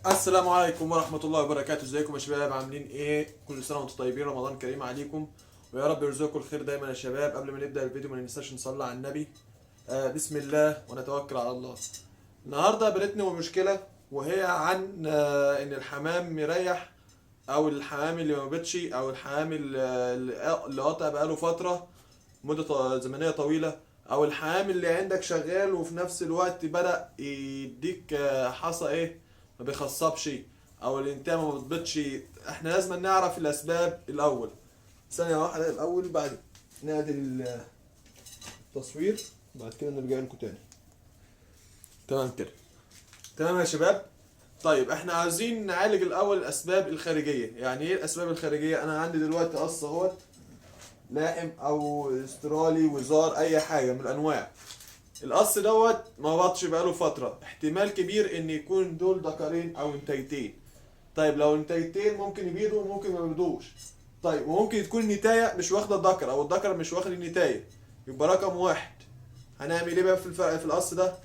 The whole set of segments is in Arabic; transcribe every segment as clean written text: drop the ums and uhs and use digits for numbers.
السلام عليكم ورحمة الله وبركاته. ازيكم يا شباب؟ عاملين ايه؟ كل سنة وانتم طيبين، رمضان كريم عليكم ويا رب يرزقكم الخير دايما يا شباب. قبل ما نبدأ الفيديو ما ننساش نصلي على النبي. بسم الله ونتوكل على الله. النهاردة قابلتني مشكلة وهي عن ان الحمام مريح، او الحمام اللي ما بيضش، او الحمام اللي قاطع بقاله فترة مدة زمنية طويلة، او الحمام اللي عندك شغال وفي نفس الوقت بدأ يديك حصى ايه، ما بيخصبش، او الانتاج ما بتبيضش. احنا لازم نعرف الاسباب الاول. ثانية واحدة الاول، بعد نعدل التصوير، بعد كده نرجع لكم تاني. تمام كده، تمام يا شباب. طيب احنا عايزين نعالج الاول الاسباب الخارجية. يعني ايه الاسباب الخارجية؟ انا عندي دلوقتي قص اهوت، لاحم او استرالي وزار، اي حاجه من الانواع. القص دوت ما بطش بقاله فتره، احتمال كبير ان يكون دول ذكرين او انتيتين. طيب لو انتيتين ممكن يبيضوا وممكن ما يبيضوش. طيب وممكن تكون النتايه مش واخده الذكر او الذكر مش واخد النتايه. يبقى رقم واحد، هنعمل ايه بقى في في القص ده؟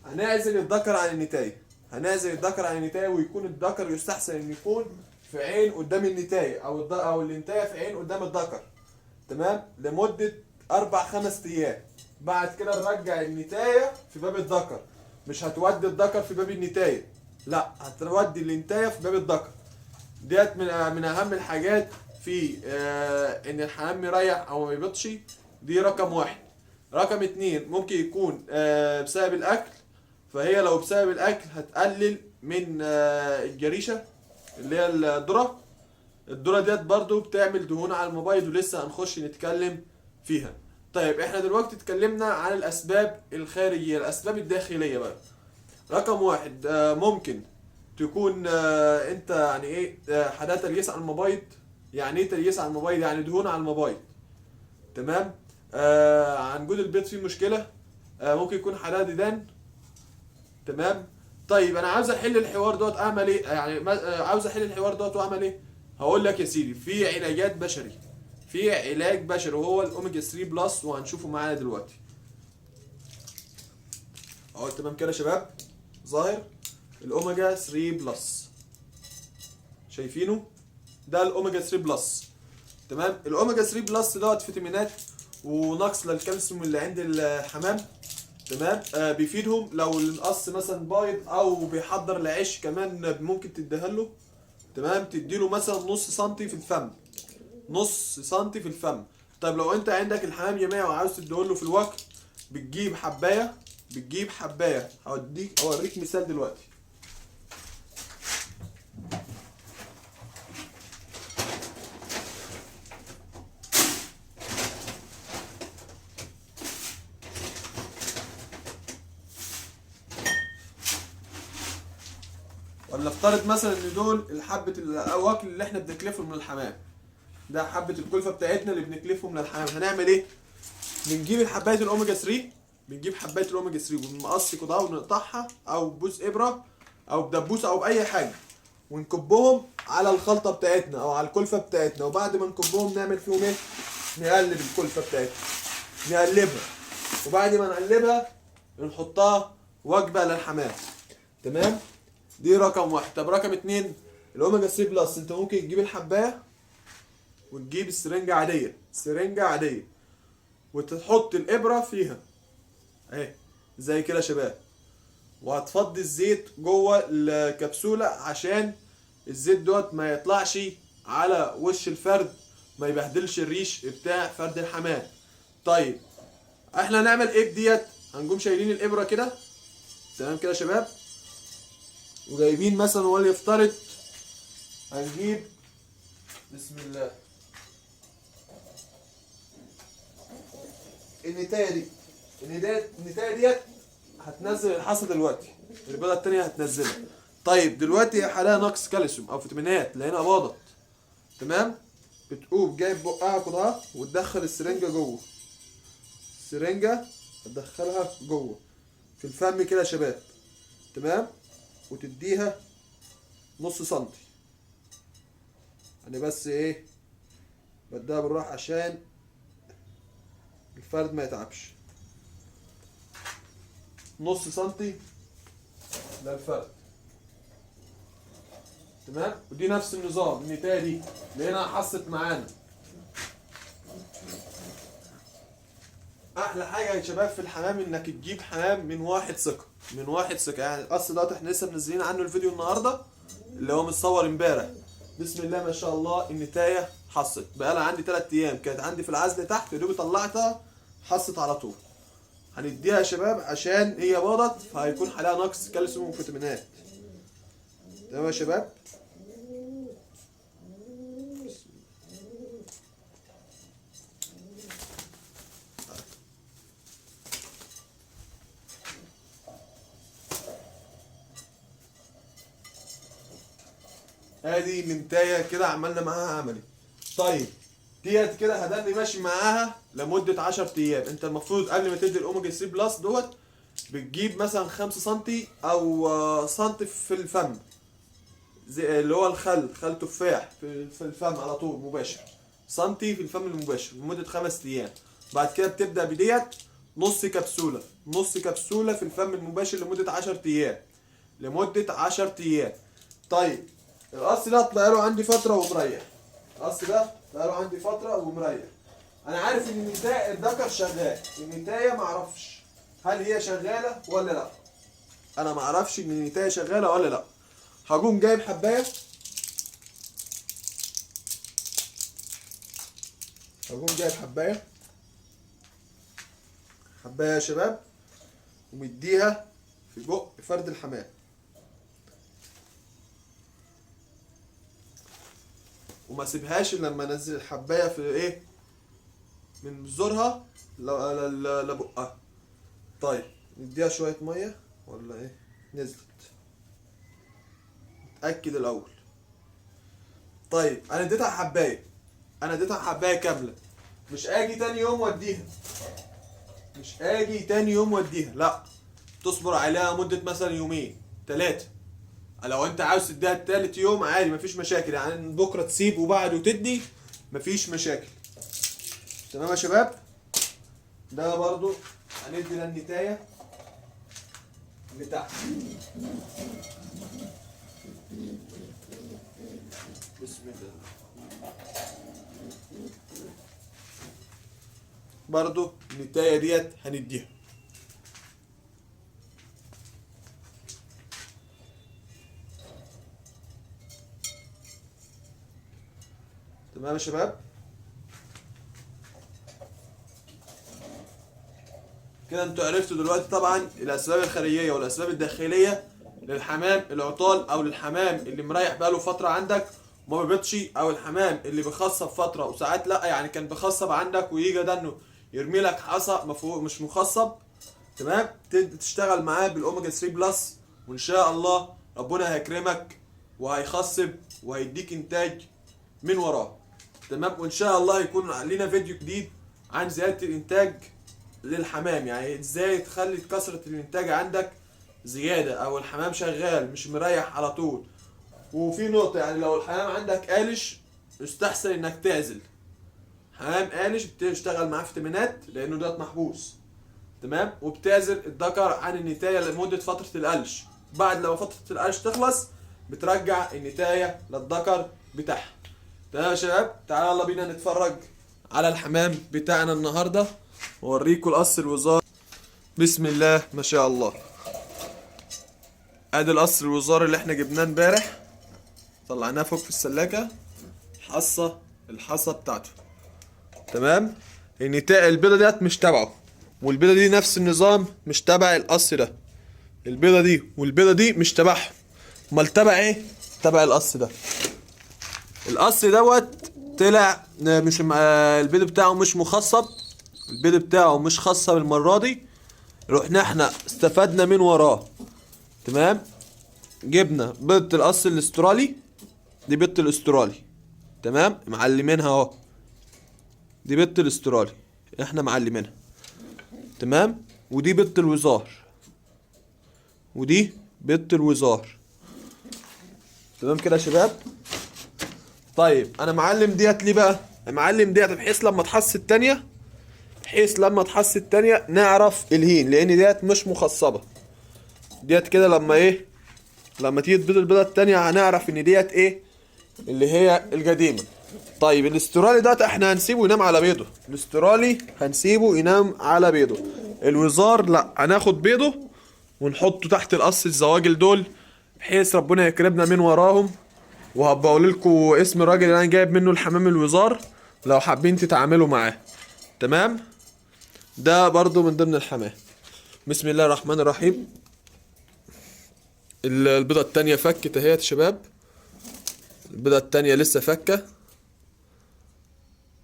هنعزل الذكر عن النتايه. هنعزل الذكر عن النتايه، ويكون الذكر يستحسن ان يكون في عين قدام النتايه، او النتايه في عين قدام الذكر. تمام، لمدة 4 5 أيام. بعد كده نرجع النتاية في باب الذكر. مش هتودي الذكر في باب النتاية، لا، هتودي النتاية في باب الذكر. ديت من أهم الحاجات في إن الحمام مريح أو ما يبيضش. دي رقم واحد. رقم اتنين، ممكن يكون بسبب الأكل. فهي لو بسبب الأكل هتقلل من الجريشة اللي هي الذرة. الذرة ديت برضو بتعمل دهون على الموبايل، ولسه هنخش نتكلم فيها. طيب احنا دلوقتي اتكلمنا عن الاسباب الخارجية. الاسباب الداخلية بقى، رقم واحد، ممكن تكون انت يعني ايه، حدا تريس على الموبايل. يعني ايه تريس على الموبايل؟ يعني دهون على الموبايل. تمام. عنجود البيض فيه مشكلة. ممكن يكون حدا ديدان. تمام. طيب انا عاوز احل الحوار دوت، اعمل ايه؟ يعني عاوز احل الحوار دوت واعمل ايه؟ هقول لك يا سيدي، في علاجات بشري. في علاج بشري وهو الاوميجا 3 بلس، وهنشوفه معانا دلوقتي. اهو تمام كده يا شباب، ظاهر الاوميجا 3 بلس، شايفينه؟ ده الاوميجا 3 بلس. تمام. الاوميجا 3 بلس دوت فيتامينات ونقص للكالسيوم اللي عند الحمام. تمام. بيفيدهم لو القص مثلا بايض او بيحضر العيش، كمان ممكن تديها له. تمام، تديله مثلا نص سنتي في الفم، نص سنتي في الفم. طيب لو انت عندك الحمام جماعي وعاوز تديله في الوقت، بتجيب حبايه. اوريك مثال دلوقتي. ولا افترض مثلا ان دول الحبه الاواكل اللي احنا بنكلفهم من الحمام. ده حبه الكلفه بتاعتنا اللي بنكلفهم للحمام. هنعمل ايه؟ بنجيب الحبايه الاوميجا 3. بنجيب حبايه الاوميجا 3 ونقص كده ونقطعها، او ببوس ابره، او بدبوسه، او باي حاجه، ونكبهم على الخلطه بتاعتنا او على الكلفه بتاعتنا. وبعد ما نكبهم نعمل فيهم ايه؟ نقلب الكلفه بتاعتنا، نقلبها. وبعد ما نقلبها نحطها وجبه للحمام. تمام. دي رقم واحد. طب رقم اتنين، الاوميجا 3 بلس، انت ممكن تجيب الحبايه وتجيب السرنجه عاديه، سرنجه عاديه، وتحط الابره فيها اهي زي كده يا شباب. وهتفضي الزيت جوه الكبسوله عشان الزيت دوت ما يطلعش على وش الفرد، ما يبهدلش الريش بتاع فرد الحمام. طيب احنا هنعمل ايه بديت؟ هنقوم شايلين الابره كده. تمام كده يا شباب. وجايبين مثلا، وليفترض هنجيب، بسم الله، النتايه دي. النتايه ديت هتنزل الحصى دلوقتي، البيضه التانيه هتنزلها. طيب دلوقتي حالها نقص كالسيوم او فيتامينات، لقينا باضت. تمام. بتقوم جايب بقها كده وتدخل السرنجه جوه. السرنجه تدخلها جوه في الفم كده يا شباب. تمام. وتديها نص سنتي، يعني بس ايه، بديها بالراحه عشان الفرد ما يتعبش. نص سنتي للفرد. تمام. ودي نفس النظام، النتايه دي لقينا حصت معانا. احلى حاجه يا شباب في الحمام انك تجيب حمام من واحد ثقه، من واحد ثقه. يعني الاصل دوت احنا لسه منزلين عنه الفيديو النهارده اللي هو متصور امبارح. بسم الله ما شاء الله النتايه حصت بقى لها عندي 3 ايام، كانت عندي في العزل تحت، يا دوب طلعتها حصت على طول. هنديها يا شباب عشان هي باضت فهيكون عليها نقص كالسيوم وفيتامينات. تمام يا شباب. ادي النتايه كده عملنا معاها عملي. طيب ديت كده هداني ماشي معاها لمده 10 ايام. انت المفروض قبل ما تدي الاوميجا 3 بلس دوت بتجيب مثلا 5 سم او سنتي في الفم، زي اللي هو خل تفاح في الفم على طول مباشر، سنتي في الفم المباشر لمده 5 ايام. بعد كده بتبدا بديت نص كبسوله، نص كبسوله في الفم المباشر لمده 10 ايام، لمده 10 ايام. طيب القص ده طلع له عندي فتره ومريح، القص ده طلع له عندي فتره ومريح. انا عارف ان الذكر شغال، النتايه معرفش هل هي شغاله ولا لا. انا معرفش ان النتايه شغاله ولا لا. هقوم جايب حبايه، حبايه يا شباب، ومديها في بق فرد الحمام، وما سيبهاش الا لما انزل الحبايه في ايه من زورها لبقها. طيب نديها شويه ميه ولا ايه؟ نزلت، اتاكد الاول. طيب انا اديتها حبايه، كامله. مش اجي تاني يوم واديها، لا، تصبر عليها مده مثلا يومين 3. لو انت عاوز تديها التالت يوم عادي مفيش مشاكل، يعني بكره تسيب وبعده تدي مفيش مشاكل. تمام يا شباب. ده برضو هندي للنتايه بتاعتي. بسم الله. برضو النتايه ديت هنديها. تمام يا شباب. كده انتوا عرفتوا دلوقتي طبعا الاسباب الخارجيه والاسباب الداخليه للحمام العطال، او للحمام اللي مريح بقاله فتره عندك وما بيبيضش، او الحمام اللي بيخصب فتره وساعات لا، يعني كان بيخصب عندك ويجي ده انه يرمي لك حصى مش مخصب. تمام. تشتغل معاه بالاوميجا 3 بلس، وان شاء الله ربنا هيكرمك وهيخصب وهيديك انتاج من وراه. تمام. وان شاء الله يكون لنا فيديو جديد عن زياده الانتاج للحمام، يعني ازاي تخلي كثره الانتاج عندك زياده، او الحمام شغال مش مريح على طول. وفي نقطه، يعني لو الحمام عندك قالش يستحسن انك تعزل حمام قالش، بتشتغل معاه فيتامينات لانه ده محبوس. تمام. وبتعزل الذكر عن النتايه لمده فتره القلش. بعد لما فتره القلش تخلص بترجع النتايه للذكر بتاعها. تمام يا شباب. تعالوا يلا بينا نتفرج على الحمام بتاعنا النهارده واوريكم القص الوزار. بسم الله ما شاء الله. ادي القص الوزار اللي احنا جبناه امبارح، طلعناه فوق في السلاكه، الحصى بتاعته. تمام. النتايه البيضه ديت مش تبعه، والبيضه دي نفس النظام مش تبع القص ده. البيضه دي والبيضه دي مش تبعهم، امال تبع ايه؟ تبع القص ده. القص دوت طلع مش البيض بتاعه مش مخصب، البيض بتاعه مش خصب المره دي. رحنا احنا استفدنا من وراه. تمام. جبنا بيضة القص الاسترالي، دي بيضة الاسترالي. تمام. معلمينها اهو، دي بيضة الاسترالي احنا معلمينها. تمام. ودي بيضة الوزار، ودي بيضة الوزار. تمام كده يا شباب. طيب انا معلم ديت ليه بقى؟ معلم ديت بحيث لما تحص التانية، نعرف الهين، لان ديت مش مخصبة. ديت كده لما ايه لما تيجي تبيض البيضه التانية هنعرف ان ديت ايه اللي هي القديمه. طيب الاسترالي ده احنا هنسيبه ينام على بيضه، الاسترالي هنسيبه ينام على بيضه. الوزار لا، هناخد بيضه ونحطه تحت القص الزواجل دول بحيث ربنا يكرمنا من وراهم. وهبقى اقول لكم اسم الراجل اللي انا جايب منه الحمام الوزار لو حابين تتعاملوا معاه. تمام، ده برضو من ضمن الحمام. بسم الله الرحمن الرحيم. البيضة التانية فكت اهي يا شباب، البيضة التانية لسه فكة.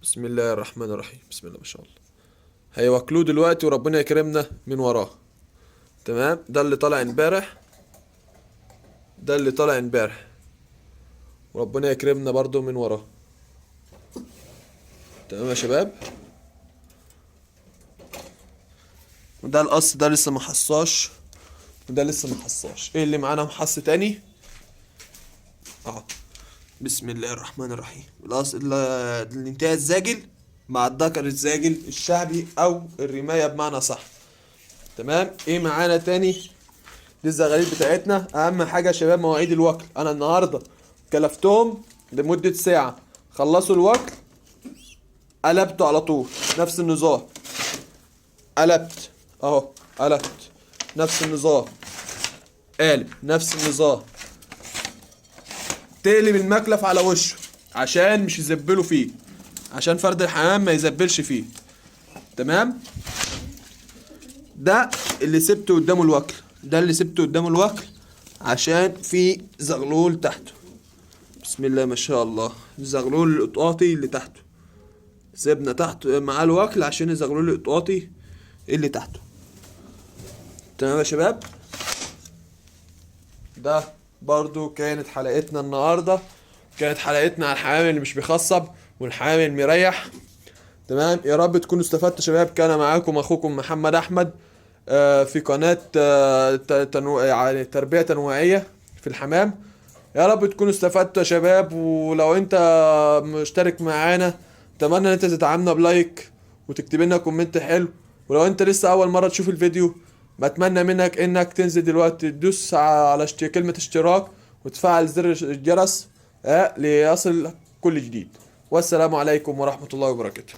بسم الله الرحمن الرحيم، بسم الله ما شاء الله. هيواكلوه دلوقتي وربنا يكرمنا من وراه. تمام، ده اللي طالع امبارح، ده اللي طالع امبارح وربنا يكرمنا برضو من وراه. تمام يا شباب. وده القص ده لسه ما حصاش، وده لسه ما حصاش. ايه اللي معانا محص تاني اهو. بسم الله الرحمن الرحيم. الانتهاء الزاجل مع الذكر الزاجل الشعبي او الرماية بمعنى صح. تمام. ايه معانا تاني؟ دي الزغاليل بتاعتنا. اهم حاجة يا شباب مواعيد الوكل. انا النهاردة كلفتهم لمدة ساعة، خلصوا الوكل قلبته على طول نفس النظام. قلبت اهو، قلبت نفس النظام، قالب نفس النظام. تقلب المكلف على وشه عشان مش يزبلوا فيه، عشان فرد الحمام ما يزبلش فيه. تمام. ده اللي سبته قدامه الوكل، ده اللي سبته قدامه الوكل عشان في زغلول تحته. بسم الله ما شاء الله. الزغلول القطاطي اللي تحته سيبنا تحت معاه الوكل عشان الزغلول القطاطي اللي تحته. تمام يا شباب. ده برضو كانت حلقتنا النهاردة، كانت حلقتنا على الحمام اللي مش بيخصب والحمام المريح. تمام. يا رب تكونوا استفدتوا شباب. كان معاكم اخوكم محمد احمد في قناة يعني تربية تنويعية في الحمام. يا رب تكونوا استفدتوا يا شباب. ولو انت مشترك معانا اتمنى ان انت تدعمنا بلايك وتكتب لنا كومنت حلو. ولو انت لسه اول مرة تشوف الفيديو بتمنى منك انك تنزل دلوقتي تدوس على كلمة اشتراك وتفعل زر الجرس ليصل كل جديد. والسلام عليكم ورحمة الله وبركاته.